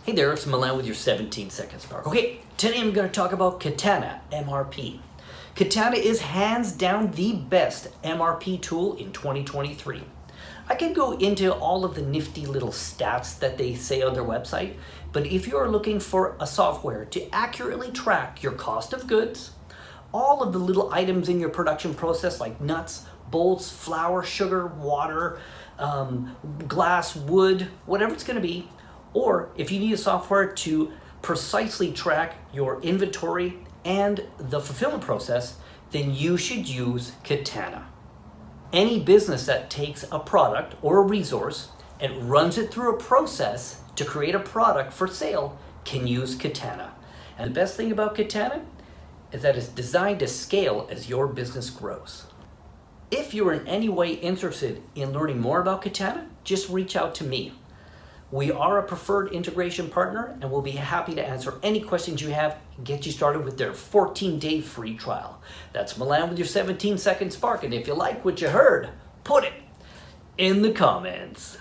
Hey there, it's Milan with your 17-second spark. Okay, today I'm going to talk about KATANA MRP. KATANA is hands down the best MRP tool in 2023. I can go into all of the nifty little stats that they say on their website, but if you're looking for a software to accurately track your cost of goods, all of the little items in your production process like nuts, bolts, flour, sugar, water, glass, wood, whatever it's going to be, or if you need a software to precisely track your inventory and the fulfillment process, then you should use KATANA. Any business that takes a product or a resource and runs it through a process to create a product for sale can use KATANA. And the best thing about KATANA is that it's designed to scale as your business grows. If you're in any way interested in learning more about KATANA, just reach out to me. We are a preferred integration partner and we'll be happy to answer any questions you have and get you started with their 14-day free trial. That's Milan with your 17-second spark, and if you like what you heard, put it in the comments.